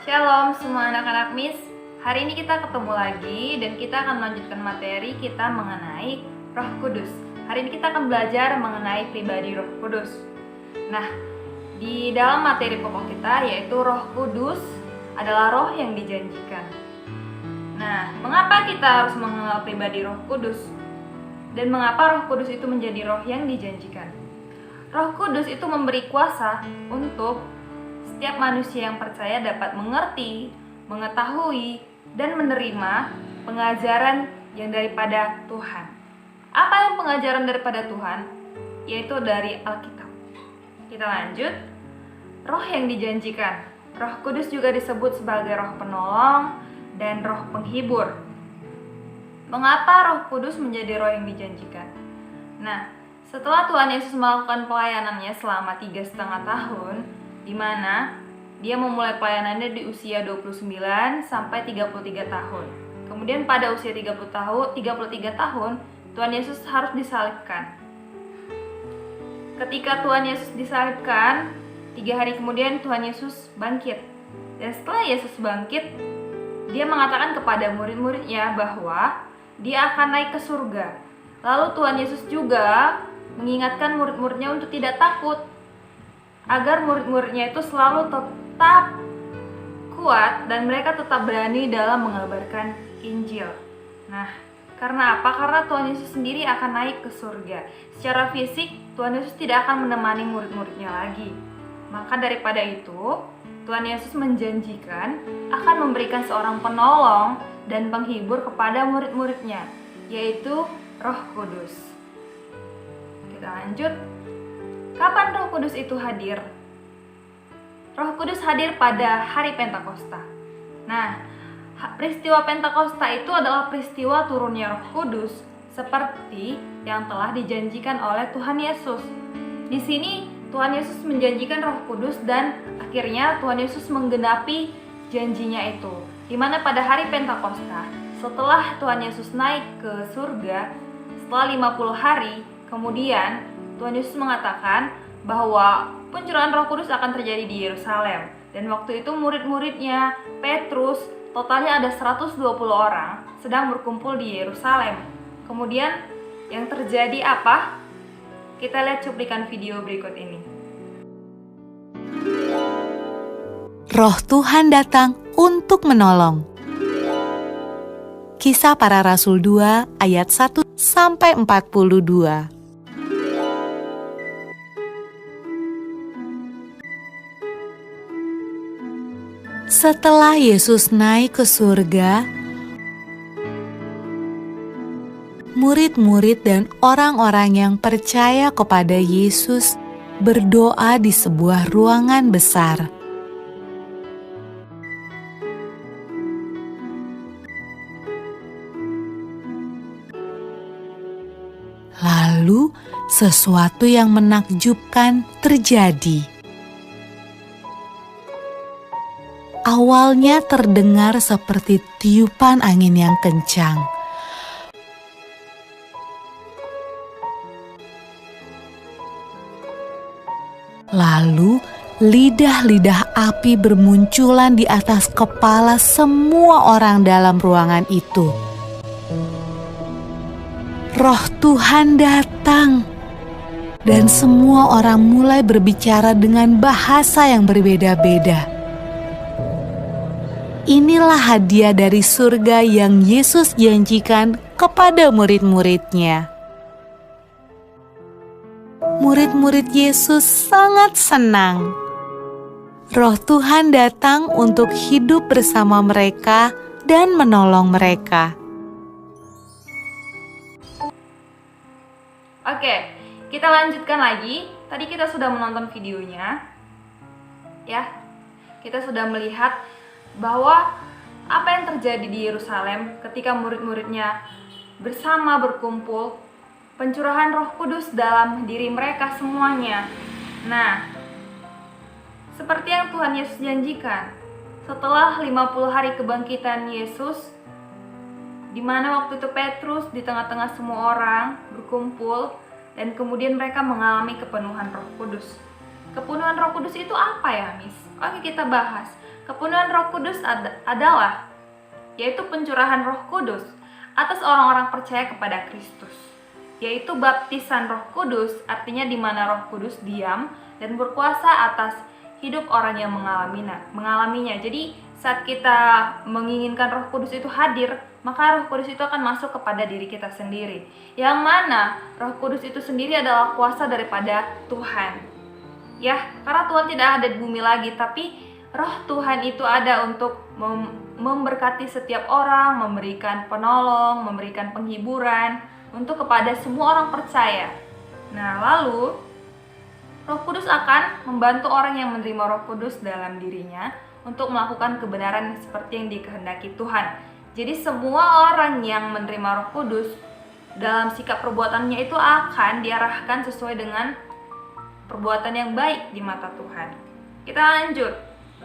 Shalom semua anak-anak Miss. Hari ini kita ketemu lagi dan kita akan melanjutkan materi kita mengenai Roh Kudus. Hari ini kita akan belajar mengenai pribadi Roh Kudus. Nah, di dalam materi pokok kita yaitu Roh Kudus adalah roh yang dijanjikan. Nah, mengapa kita harus mengenal pribadi Roh Kudus? Dan mengapa Roh Kudus itu menjadi roh yang dijanjikan? Roh Kudus itu memberi kuasa untuk setiap manusia yang percaya dapat mengerti, mengetahui, dan menerima pengajaran yang daripada Tuhan. Apa yang pengajaran daripada Tuhan? Yaitu dari Alkitab. Kita lanjut. Roh yang dijanjikan. Roh Kudus juga disebut sebagai roh penolong dan roh penghibur. Mengapa Roh Kudus menjadi roh yang dijanjikan? Nah, setelah Tuhan Yesus melakukan pelayanannya selama 3,5 tahun, di mana dia memulai pelayanannya di usia 29 sampai 33 tahun. Kemudian pada usia 33 tahun, Tuhan Yesus harus disalibkan. Ketika Tuhan Yesus disalibkan, 3 hari kemudian Tuhan Yesus bangkit. Dan setelah Yesus bangkit, dia mengatakan kepada murid-muridnya bahwa dia akan naik ke surga. Lalu Tuhan Yesus juga mengingatkan murid-muridnya untuk tidak takut, agar murid-muridnya itu selalu tetap kuat dan mereka tetap berani dalam mengabarkan Injil. Nah, karena apa? Karena Tuhan Yesus sendiri akan naik ke surga. Secara fisik, Tuhan Yesus tidak akan menemani murid-muridnya lagi. Maka daripada itu, Tuhan Yesus menjanjikan akan memberikan seorang penolong dan penghibur kepada murid-muridnya, yaitu Roh Kudus. Kita lanjut. Kapan Roh Kudus itu hadir? Roh Kudus hadir pada hari Pentakosta. Nah, peristiwa Pentakosta itu adalah peristiwa turunnya Roh Kudus seperti yang telah dijanjikan oleh Tuhan Yesus. Di sini Tuhan Yesus menjanjikan Roh Kudus dan akhirnya Tuhan Yesus menggenapi janjinya itu. Di mana pada hari Pentakosta, setelah Tuhan Yesus naik ke surga, setelah 50 hari, kemudian Tuhan Yesus mengatakan bahwa pencurahan Roh Kudus akan terjadi di Yerusalem. Dan waktu itu murid-muridnya Petrus, totalnya ada 120 orang, sedang berkumpul di Yerusalem. Kemudian yang terjadi apa? Kita lihat cuplikan video berikut ini. Roh Tuhan datang untuk menolong. Kisah Para Rasul 2 ayat 1 sampai 42. Setelah Yesus naik ke surga, murid-murid dan orang-orang yang percaya kepada Yesus berdoa di sebuah ruangan besar. Lalu, sesuatu yang menakjubkan terjadi. Awalnya terdengar seperti tiupan angin yang kencang. Lalu, lidah-lidah api bermunculan di atas kepala semua orang dalam ruangan itu. Roh Tuhan datang, dan semua orang mulai berbicara dengan bahasa yang berbeda-beda. Inilah hadiah dari surga yang Yesus janjikan kepada murid-muridnya. Murid-murid Yesus sangat senang. Roh Tuhan datang untuk hidup bersama mereka dan menolong mereka. Oke, kita lanjutkan lagi. Tadi kita sudah menonton videonya. Ya. Kita sudah melihat bahwa apa yang terjadi di Yerusalem ketika murid-muridnya bersama berkumpul, pencurahan Roh Kudus dalam diri mereka semuanya. Nah, seperti yang Tuhan Yesus janjikan, setelah 50 hari kebangkitan Yesus, di mana waktu itu Petrus di tengah-tengah semua orang berkumpul dan kemudian mereka mengalami kepenuhan Roh Kudus. Kepenuhan Roh Kudus itu apa ya, Miss? Oke, kita bahas. Kepenuhan Roh Kudus adalah yaitu pencurahan Roh Kudus atas orang-orang percaya kepada Kristus. Yaitu baptisan Roh Kudus, artinya di mana Roh Kudus diam dan berkuasa atas hidup orang yang mengalaminya. Jadi saat kita menginginkan Roh Kudus itu hadir, maka Roh Kudus itu akan masuk kepada diri kita sendiri. Yang mana Roh Kudus itu sendiri adalah kuasa daripada Tuhan. Ya, karena Tuhan tidak ada di bumi lagi, tapi Roh Tuhan itu ada untuk memberkati setiap orang, memberikan penolong, memberikan penghiburan untuk kepada semua orang percaya. Nah, lalu Roh Kudus akan membantu orang yang menerima Roh Kudus dalam dirinya untuk melakukan kebenaran seperti yang dikehendaki Tuhan. Jadi semua orang yang menerima Roh Kudus dalam sikap perbuatannya itu akan diarahkan sesuai dengan perbuatan yang baik di mata Tuhan. Kita lanjut.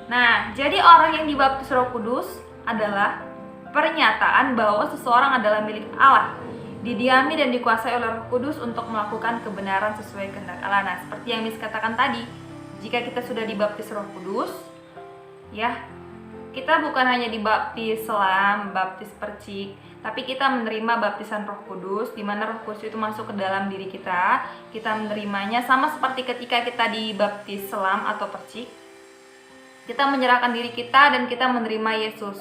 Nah, jadi orang yang dibaptis Roh Kudus adalah pernyataan bahwa seseorang adalah milik Allah, didiami dan dikuasai oleh Roh Kudus untuk melakukan kebenaran sesuai kehendak Allah. Nah, seperti yang Miss katakan tadi, jika kita sudah dibaptis Roh Kudus, ya, kita bukan hanya dibaptis selam, baptis percik, tapi kita menerima baptisan Roh Kudus, di mana Roh Kudus itu masuk ke dalam diri kita. Kita menerimanya sama seperti ketika kita dibaptis selam atau percik. Kita menyerahkan diri kita dan kita menerima Yesus.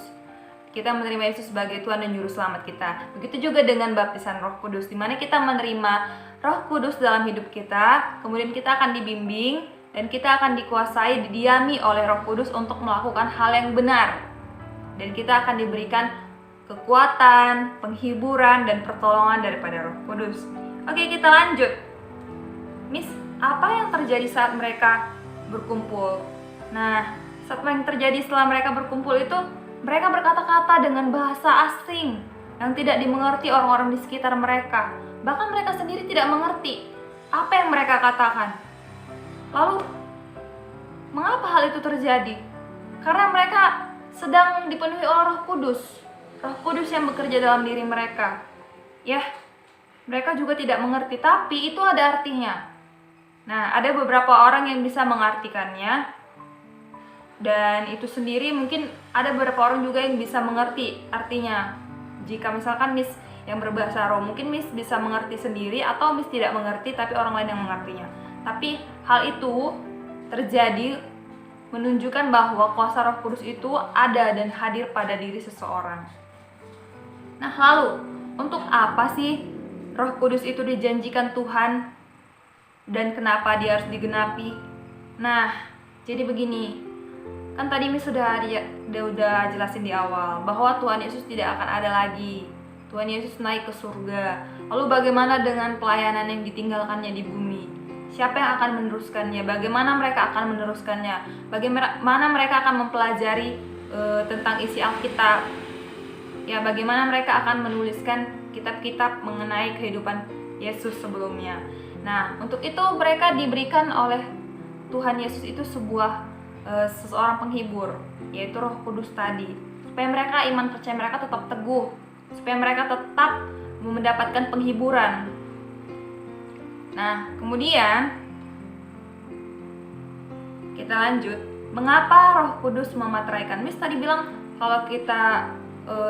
Kita menerima Yesus sebagai Tuhan dan Juru Selamat kita. Begitu juga dengan baptisan Roh Kudus, di mana kita menerima Roh Kudus dalam hidup kita, kemudian kita akan dibimbing dan kita akan dikuasai, didiami oleh Roh Kudus untuk melakukan hal yang benar. Dan kita akan diberikan kekuatan, penghiburan, dan pertolongan daripada Roh Kudus. Oke, kita lanjut. Miss, apa yang terjadi saat mereka berkumpul? Nah, saat yang terjadi setelah mereka berkumpul itu, mereka berkata-kata dengan bahasa asing yang tidak dimengerti orang-orang di sekitar mereka. Bahkan mereka sendiri tidak mengerti apa yang mereka katakan. Lalu, mengapa hal itu terjadi? Karena mereka sedang dipenuhi oleh Roh Kudus. Roh Kudus yang bekerja dalam diri mereka. Ya, mereka juga tidak mengerti, tapi itu ada artinya. Nah, ada beberapa orang yang bisa mengartikannya. Dan itu sendiri mungkin ada beberapa orang juga yang bisa mengerti artinya. Jika misalkan Miss yang berbahasa roh, mungkin Miss bisa mengerti sendiri atau Miss tidak mengerti tapi orang lain yang mengertinya. Tapi hal itu terjadi menunjukkan bahwa kuasa Roh Kudus itu ada dan hadir pada diri seseorang. Nah, lalu untuk apa sih Roh Kudus itu dijanjikan Tuhan dan kenapa dia harus digenapi? Nah, jadi begini. Kan tadi Miss sudah jelasin di awal bahwa Tuhan Yesus tidak akan ada lagi. Tuhan Yesus naik ke surga. Lalu bagaimana dengan pelayanan yang ditinggalkannya di bumi? Siapa yang akan meneruskannya? Bagaimana mereka akan meneruskannya? Bagaimana mereka akan mempelajari tentang isi Alkitab? Ya, bagaimana mereka akan menuliskan kitab-kitab mengenai kehidupan Yesus sebelumnya? Nah, untuk itu mereka diberikan oleh Tuhan Yesus itu seseorang penghibur, yaitu Roh Kudus tadi, supaya mereka iman percaya mereka tetap teguh, supaya mereka tetap mendapatkan penghiburan. Nah, kemudian kita lanjut. Mengapa Roh Kudus memateraikan? Miss tadi bilang kalau kita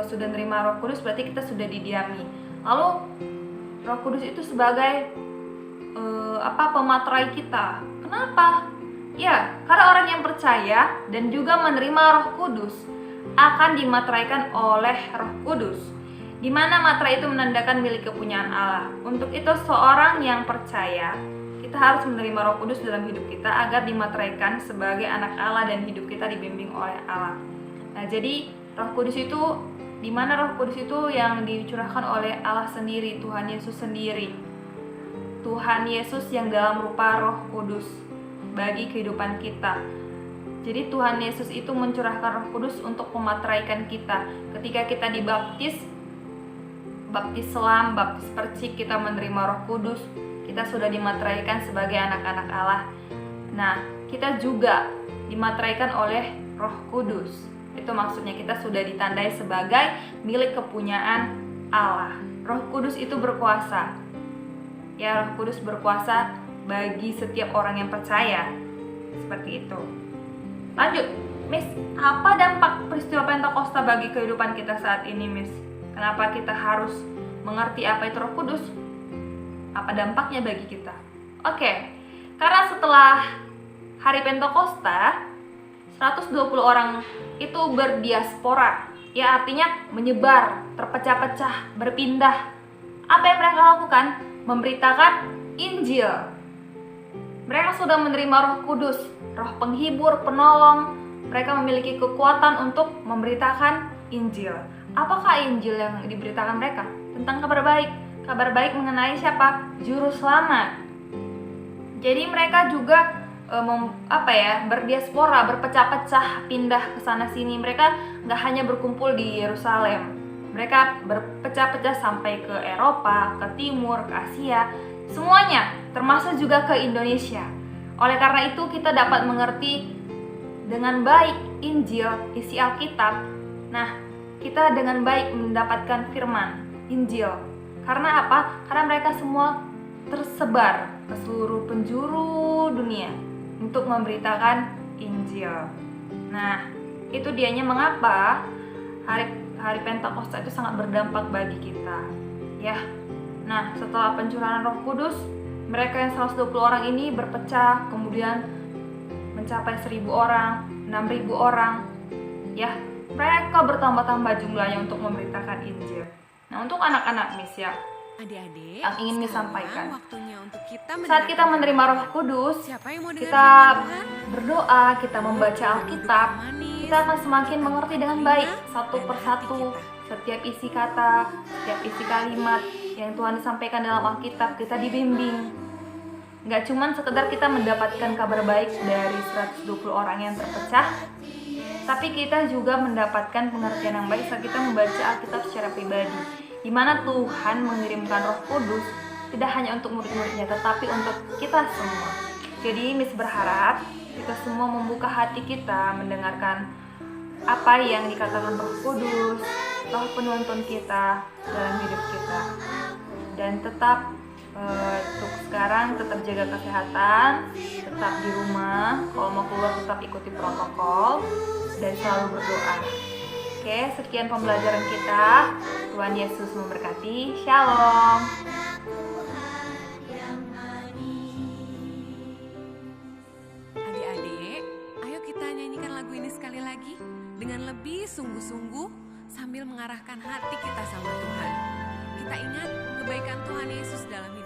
sudah menerima Roh Kudus berarti kita sudah didiami. Lalu Roh Kudus itu sebagai pematerai kita. Kenapa? Ya, karena orang yang percaya dan juga menerima Roh Kudus akan dimateraikan oleh Roh Kudus, di mana materai itu menandakan milik kepunyaan Allah. Untuk itu seorang yang percaya, kita harus menerima Roh Kudus dalam hidup kita agar dimateraikan sebagai anak Allah dan hidup kita dibimbing oleh Allah. Nah, jadi Roh Kudus itu, di mana Roh Kudus itu yang dicurahkan oleh Allah sendiri, Tuhan Yesus sendiri. Tuhan Yesus yang dalam rupa Roh Kudus bagi kehidupan kita. Jadi Tuhan Yesus itu mencurahkan Roh Kudus untuk memateraikan kita. Ketika kita dibaptis, baptis selam, baptis percik, kita menerima Roh Kudus, kita sudah dimateraikan sebagai anak-anak Allah. Nah, kita juga dimateraikan oleh Roh Kudus. Itu maksudnya kita sudah ditandai sebagai milik kepunyaan Allah. Roh Kudus itu berkuasa. Ya, Roh Kudus berkuasa bagi setiap orang yang percaya. Seperti itu. Lanjut, Miss. Apa dampak peristiwa Pentakosta bagi kehidupan kita saat ini, Miss? Kenapa kita harus mengerti apa itu Roh Kudus? Apa dampaknya bagi kita? Oke, karena setelah hari Pentakosta, 120 orang itu berdiaspora. Ya, artinya menyebar, terpecah-pecah, berpindah. Apa yang mereka lakukan? Memberitakan Injil. Mereka sudah menerima Roh Kudus, Roh penghibur, penolong. Mereka memiliki kekuatan untuk memberitakan Injil. Apakah Injil yang diberitakan mereka? Tentang kabar baik. Kabar baik mengenai siapa? Juru selamat. Jadi mereka juga berdiaspora, berpecah-pecah, pindah ke sana sini. Mereka nggak hanya berkumpul di Yerusalem. Mereka berpecah-pecah sampai ke Eropa, ke Timur, ke Asia, semuanya, termasuk juga ke Indonesia. Oleh karena itu kita dapat mengerti dengan baik Injil, isi Alkitab. Nah, kita dengan baik mendapatkan firman Injil. Karena apa? Karena mereka semua tersebar ke seluruh penjuru dunia untuk memberitakan Injil. Nah, itu dianya mengapa hari Pentakosta itu sangat berdampak bagi kita. Ya. Nah, setelah pencurahan Roh Kudus, mereka yang 120 orang ini berpecah, kemudian mencapai 1.000 orang, 6.000 orang. Ya, mereka bertambah-tambah jumlahnya untuk memberitakan Injil. Nah, untuk anak-anak Miss ya, adik-adik, yang ingin disampaikan. Waktunya untuk kita saat kita menerima Roh Kudus, kita berdoa, kita membaca Alkitab, kita akan semakin mengerti dengan baik satu persatu setiap isi kata, setiap isi kalimat yang Tuhan disampaikan dalam Alkitab. Kita dibimbing. Gak cuman sekedar kita mendapatkan kabar baik dari 120 orang yang terpecah, tapi kita juga mendapatkan pengertian yang baik saat kita membaca Alkitab secara pribadi, di mana Tuhan mengirimkan Roh Kudus tidak hanya untuk murid-muridnya, tetapi untuk kita semua. Jadi Miss berharap kita semua membuka hati kita mendengarkan apa yang dikatakan Roh Kudus, Roh penuntun kita dalam hidup kita. Dan tetap untuk sekarang tetap jaga kesehatan, tetap di rumah, kalau mau keluar tetap ikuti protokol dan selalu berdoa. Oke, sekian pembelajaran kita. Tuhan Yesus memberkati. Shalom. Adik-adik, ayo kita nyanyikan lagu ini sekali lagi dengan lebih sungguh-sungguh sambil mengarahkan hati kita sama Tuhan. Kita ingat kebaikan Tuhan Yesus dalam hidup